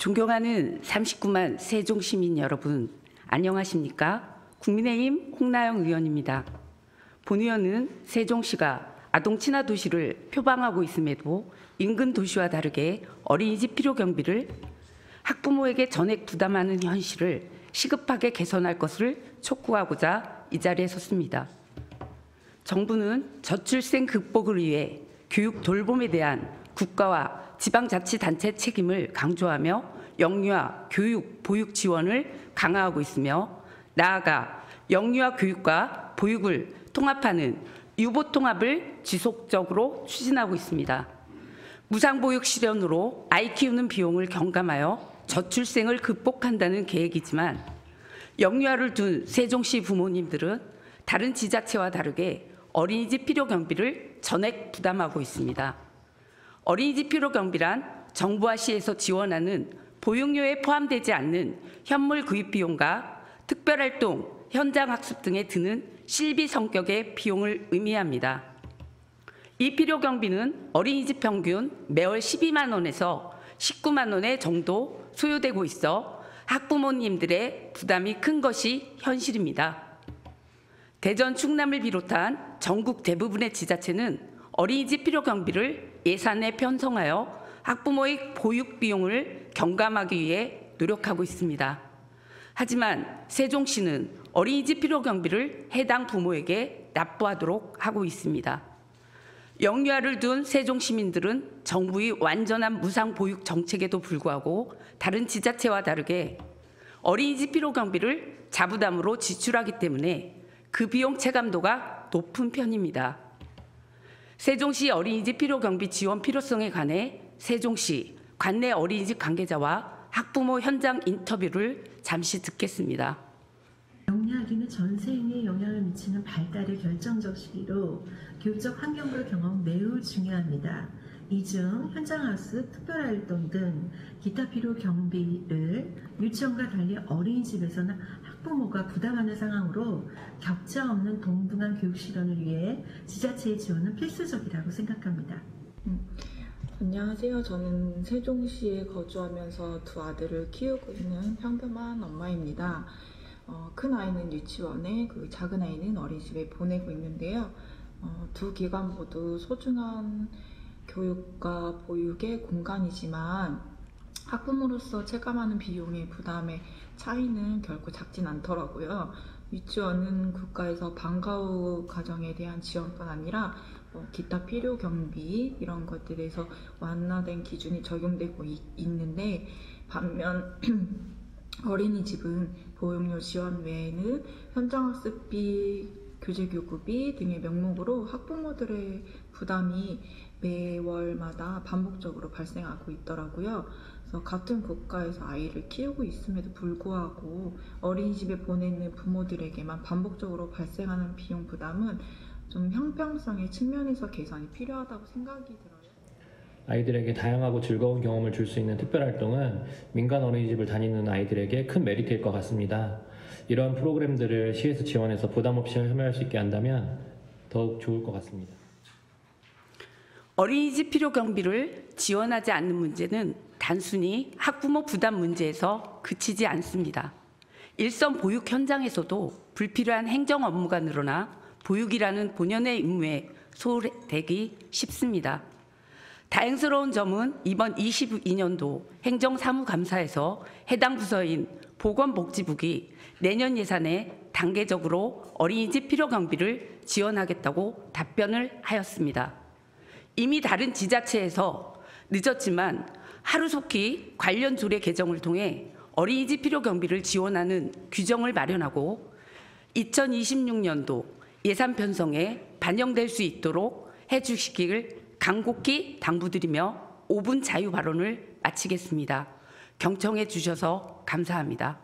존경하는 39만 세종시민 여러분, 안녕하십니까? 국민의힘 홍나영 의원입니다. 본 의원은 세종시가 아동 친화 도시를 표방하고 있음에도 인근 도시와 다르게 어린이집 필요 경비를 학부모에게 전액 부담하는 현실을 시급하게 개선할 것을 촉구하고자 이 자리에 섰습니다. 정부는 저출생 극복을 위해 교육 돌봄에 대한 국가와 지방자치단체 책임을 강조하며 영유아 교육, 보육 지원을 강화하고 있으며 나아가 영유아 교육과 보육을 통합하는 유보통합을 지속적으로 추진하고 있습니다. 무상보육 실현으로 아이 키우는 비용을 경감하여 저출생을 극복한다는 계획이지만 영유아를 둔 세종시 부모님들은 다른 지자체와 다르게 어린이집 필요 경비를 전액 부담하고 있습니다. 어린이집 필요 경비란 정부와 시에서 지원하는 보육료에 포함되지 않는 현물 구입 비용과 특별활동, 현장학습 등에 드는 실비 성격의 비용을 의미합니다. 이 필요 경비는 어린이집 평균 매월 12만 원에서 19만 원 정도 소요되고 있어 학부모님들의 부담이 큰 것이 현실입니다. 대전, 충남을 비롯한 전국 대부분의 지자체는 어린이집 필요 경비를 예산에 편성하여 학부모의 보육 비용을 경감하기 위해 노력하고 있습니다. 하지만 세종시는 어린이집 필요 경비를 해당 부모에게 납부하도록 하고 있습니다. 영유아를 둔 세종 시민들은 정부의 완전한 무상 보육 정책에도 불구하고 다른 지자체와 다르게 어린이집 필요 경비를 자부담으로 지출하기 때문에 그 비용 체감도가 높은 편입니다. 세종시 어린이집 필요 경비 지원 필요성에 관해 세종시 관내 어린이집 관계자와 학부모 현장 인터뷰를 잠시 듣겠습니다. 영유아기는 전생에 영향을 미치는 발달의 결정적 시기로 교육적 환경부의 경험은 매우 중요합니다. 이 중 현장학습, 특별활동 등 기타 필요 경비를 유치원과 달리 어린이집에서는 학부모가 부담하는 상황으로 격차 없는 동등한 교육 실현을 위해 지자체의 지원은 필수적이라고 생각합니다. 안녕하세요. 저는 세종시에 거주하면서 두 아들을 키우고 있는 평범한 엄마입니다. 큰 아이는 유치원에, 작은 아이는 어린이집에 보내고 있는데요. 두 기관 모두 소중한 교육과 보육의 공간이지만 학부모로서 체감하는 비용의 부담의 차이는 결코 작진 않더라고요. 유치원은 국가에서 방과 후 가정에 대한 지원뿐 아니라 기타 필요 경비 이런 것들에서 완화된 기준이 적용되고 있는데 반면 어린이집은 보육료 지원 외에는 현장학습비, 교재교구비 등의 명목으로 학부모들의 부담이 매월마다 반복적으로 발생하고 있더라고요. 그래서 같은 국가에서 아이를 키우고 있음에도 불구하고 어린이집에 보내는 부모들에게만 반복적으로 발생하는 비용 부담은 좀 형평성의 측면에서 개선이 필요하다고 생각이 들어요. 아이들에게 다양하고 즐거운 경험을 줄 수 있는 특별활동은 민간 어린이집을 다니는 아이들에게 큰 메리트일 것 같습니다. 이런 프로그램들을 시에서 지원해서 부담 없이 참여할 수 있게 한다면 더욱 좋을 것 같습니다. 어린이집 필요 경비를 지원하지 않는 문제는 단순히 학부모 부담 문제에서 그치지 않습니다. 일선 보육 현장에서도 불필요한 행정 업무가 늘어나 보육이라는 본연의 임무에 소홀되기 쉽습니다. 다행스러운 점은 이번 22년도 행정사무감사에서 해당 부서인 보건복지국이 내년 예산에 단계적으로 어린이집 필요 경비를 지원하겠다고 답변을 하였습니다. 이미 다른 지자체에서 늦었지만 하루속히 관련 조례 개정을 통해 어린이집 필요 경비를 지원하는 규정을 마련하고 2026년도 예산 편성에 반영될 수 있도록 해주시기를 간곡히 당부드리며 5분 자유 발언을 마치겠습니다. 경청해 주셔서 감사합니다.